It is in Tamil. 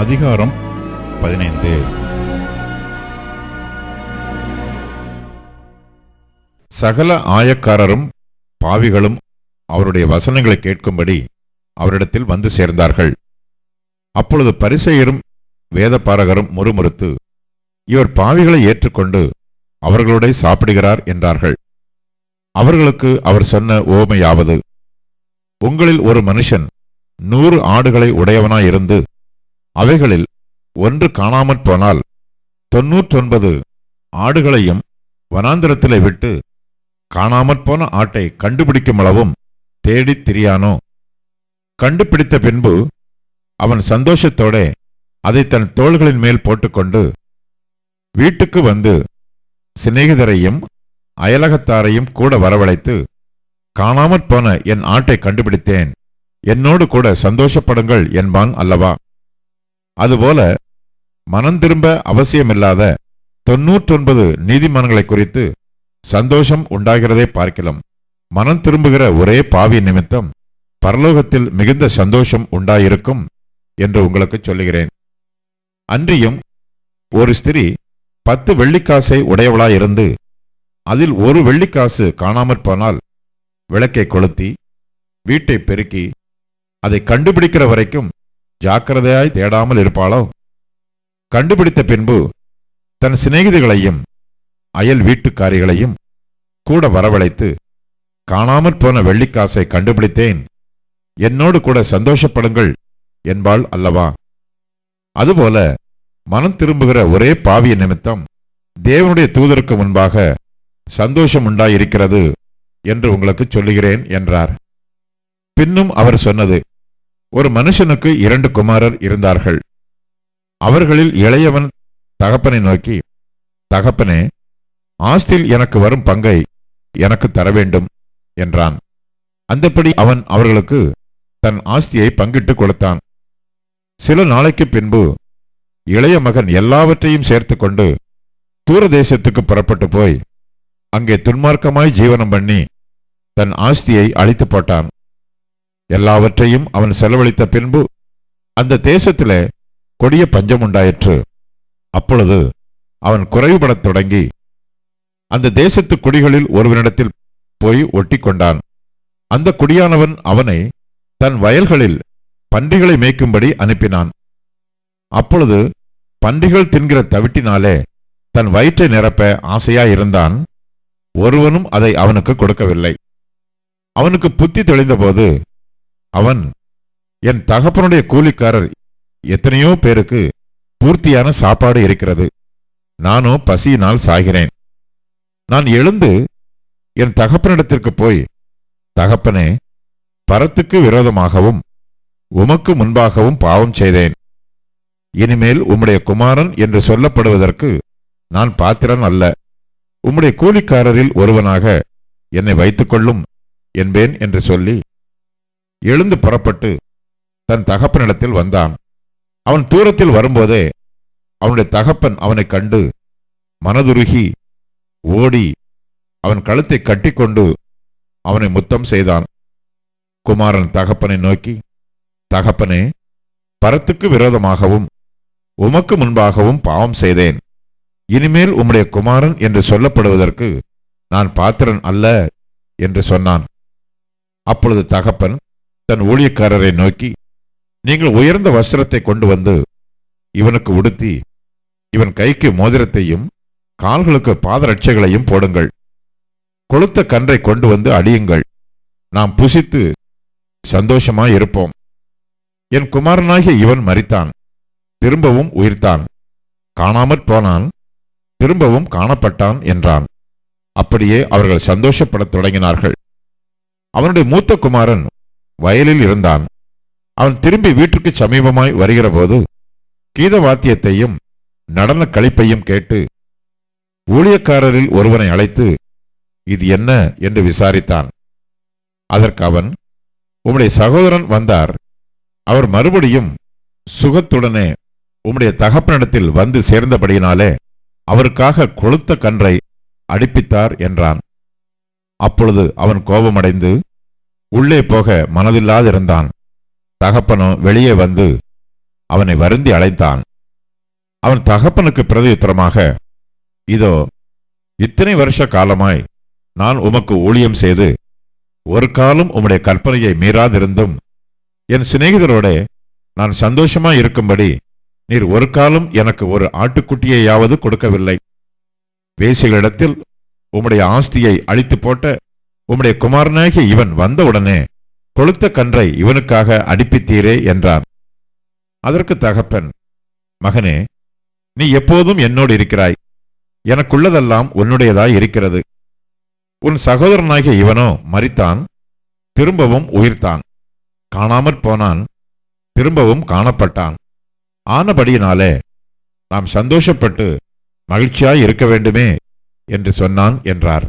அதிகாரம் 15. சகல ஆயக்காரரும் பாவிகளும் அவருடைய வசனங்களை கேட்கும்படி அவரிடத்தில் வந்து சேர்ந்தார்கள். அப்பொழுது பரிசேயரும் வேதபாரகரும் முறுமுறுத்து, இவர் பாவிகளை ஏற்றுக்கொண்டு அவர்களோட சாப்பிடுகிறார் என்றார்கள். அவர்களுக்கு அவர் சொன்ன உவமையாவது, உங்களில் ஒரு மனுஷன் 100 ஆடுகளை உடையவனாயிருந்து அவைகளில் ஒன்று காணாமற் போனால் 99 ஆடுகளையும் வனாந்திரத்திலே விட்டு காணாமற்போன ஆட்டை கண்டுபிடிக்கும் அளவும் தேடித் திரியானோ? கண்டுபிடித்த பின்பு அவன் சந்தோஷத்தோட அதை தன் தோள்களின் மேல் போட்டுக்கொண்டு வீட்டுக்கு வந்து சிநேகிதரையும் அயலகத்தாரையும் கூட வரவழைத்து, காணாமற்போன என் ஆட்டை கண்டுபிடித்தேன், என்னோடு கூட சந்தோஷப்படுங்கள் என்பான் அல்லவா? அதுபோல மனம் திரும்ப அவசியமில்லாத 99 நீதிமான்களை குறித்து சந்தோஷம் உண்டாகிறதே பார்க்கலாம். மனம் திரும்புகிற ஒரே பாவி நிமித்தம் பரலோகத்தில் மிகுந்த சந்தோஷம் உண்டாயிருக்கும் என்று உங்களுக்கு சொல்லுகிறேன். அன்றியும் ஒரு ஸ்திரீ 10 வெள்ளிக்காசை உடையவளாயிருந்து அதில் ஒரு வெள்ளிக்காசு காணாமற் போனால் விளக்கை கொளுத்தி வீட்டை பெருக்கி அதை கண்டுபிடிக்கிற வரைக்கும் ஜாக்கிரதையாய் தேடாமல் இருப்பாளோ? கண்டுபிடித்த பின்பு தன் சிநேகிதிகளையும் அயல் வீட்டுக்காரிகளையும் கூட வரவழைத்து, காணாமற் போன வெள்ளிக்காசை கண்டுபிடித்தேன், என்னோடு கூட சந்தோஷப்படுங்கள் என்பாள் அல்லவா? அதுபோல மனம் திரும்புகிற ஒரே பாவிய நிமித்தம் தேவனுடைய தூதருக்கு முன்பாக சந்தோஷம் உண்டாயிருக்கிறது என்று உங்களுக்கு சொல்லுகிறேன் என்றார். பின்னும் அவர் சொன்னது, ஒரு மனுஷனுக்கு 2 குமாரர் இருந்தார்கள். அவர்களில் இளையவன் தகப்பனை நோக்கி, தகப்பனே, ஆஸ்தியில் எனக்கு வரும் பங்கை எனக்கு தர வேண்டும் என்றான். அந்தப்படி அவன் அவர்களுக்கு தன் ஆஸ்தியை பங்கிட்டு கொடுத்தான். சில நாளைக்கு பின்பு இளைய மகன் எல்லாவற்றையும் சேர்த்து கொண்டு தூரதேசத்துக்கு புறப்பட்டு போய் அங்கே துன்மார்க்கமாய் ஜீவனம் பண்ணி தன் ஆஸ்தியை அழித்து போட்டான். எல்லாவற்றையும் அவன் செலவழித்த பின்பு அந்த தேசத்திலே கொடிய பஞ்சம் உண்டாயிற்று. அப்பொழுது அவன் குறைவுபடத் தொடங்கி அந்த தேசத்து குடிகளில் ஒருவனிடத்தில் போய் ஒட்டி கொண்டான். அந்த குடியானவன் அவனை தன் வயல்களில் பன்றிகளை மேய்க்கும்படி அனுப்பினான். அப்பொழுது பன்றிகள் தின்கிற தவிட்டினாலே தன் வயிற்றை நிரப்ப ஆசையாயிருந்தான். ஒருவனும் அதை அவனுக்கு கொடுக்கவில்லை. அவனுக்கு புத்தி தெளிந்தபோது அவன், என் தகப்பனுடைய கூலிக்காரர் எத்தனையோ பேருக்கு பூர்த்தியான சாப்பாடு இருக்கிறது, நானோ பசியினால் சாகிறேன். நான் எழுந்து என் தகப்பனிடத்திற்கு போய், தகப்பனே, பரத்துக்கு விரோதமாகவும் உமக்கு முன்பாகவும் பாவம் செய்தேன். இனிமேல் உம்முடைய குமாரன் என்று சொல்லப்படுவதற்கு நான் பாத்திரன் அல்ல. உம்முடைய கூலிக்காரரில் ஒருவனாக என்னை வைத்துக்கொள்ளும் என்பேன் என்று சொல்லி எழுந்து புறப்பட்டு தன் தகப்பனிடத்தில் வந்தான். அவன் தூரத்தில் வரும்போதே அவனுடைய தகப்பன் அவனை கண்டு மனதுருகி ஓடி அவன் கழுத்தை கட்டிக்கொண்டு அவனை முத்தம் செய்தான். குமாரன் தகப்பனை நோக்கி, தகப்பனே, பரத்துக்கு விரோதமாகவும் உமக்கு முன்பாகவும் பாவம் செய்தேன். இனிமேல் உம்முடைய குமாரன் என்று சொல்லப்படுவதற்கு நான் பாத்திரன் அல்ல என்று சொன்னான். அப்பொழுது தகப்பன் தன் ஊழியக்காரரை நோக்கி, நீங்கள் உயர்ந்த வஸ்திரத்தை கொண்டு வந்து இவனுக்கு உடுத்தி இவன் கைக்கு மோதிரத்தையும் கால்களுக்கு பாதரட்சைகளையும் போடுங்கள். கொளுத்த கன்றை கொண்டு வந்து அடியுங்கள், நாம் புசித்து சந்தோஷமாயிருப்போம். என் குமாரனாகிய இவன் மரித்தான், திரும்பவும் உயிர்த்தான், காணாமற் போனான், திரும்பவும் காணப்பட்டான் என்றான். அப்படியே அவர்கள் சந்தோஷப்படத் தொடங்கினார்கள். அவனுடைய மூத்த குமாரன் வயலில் இருந்தான். அவன் திரும்பி வீட்டுக்கு சமீபமாய் வருகிற போது கீத வாத்தியத்தையும் நடன களிப்பையும் கேட்டு ஊழியக்காரரில் ஒருவனை அழைத்து, இது என்ன என்று விசாரித்தான். அதற்கு அவன், உம்முடைய சகோதரன் வந்தார், அவர் மறுபடியும் சுகத்துடனே உம்முடைய தகப்பனிடத்தில் வந்து சேர்ந்தபடியினாலே அவருக்காக கொளுத்த கன்றை அடிப்பித்தார் என்றான். அப்பொழுது அவன் கோபமடைந்து உள்ளே போக மனதில்லாதிருந்தான். தகப்பனோ வெளியே வந்து அவனை வருந்தி அழைத்தான். அவன் தகப்பனுக்கு பிரதியுத்தரமாக, இதோ இத்தனை வருஷ காலமாய் நான் உமக்கு ஊழியம் செய்து ஒரு காலம் உம்முடைய கற்பனையை மீறாதிருந்தும் என் சிநேகிதரோட நான் சந்தோஷமாய் இருக்கும்படி நீர் ஒரு காலம் எனக்கு ஒரு ஆட்டுக்குட்டியையாவது கொடுக்கவில்லை. வேசிகளிடத்தில் உம்முடைய ஆஸ்தியை அழித்து போட்ட உம்முடைய குமாரனாகிய இவன் வந்தவுடனே கொளுத்த கன்றை இவனுக்காக அடிப்பித்தீரே என்றான். அதற்கு தகப்பன், மகனே, நீ எப்போதும் என்னோடு இருக்கிறாய், எனக்குள்ளதெல்லாம் உன்னுடையதாய் இருக்கிறது. உன் சகோதரனாகிய இவனோ மரித்தான், திரும்பவும் உயிர்த்தான், காணாமற் போனான், திரும்பவும் காணப்பட்டான். ஆனபடியினாலே நாம் சந்தோஷப்பட்டு மகிழ்ச்சியாய் இருக்க வேண்டுமே என்று சொன்னான் என்றார்.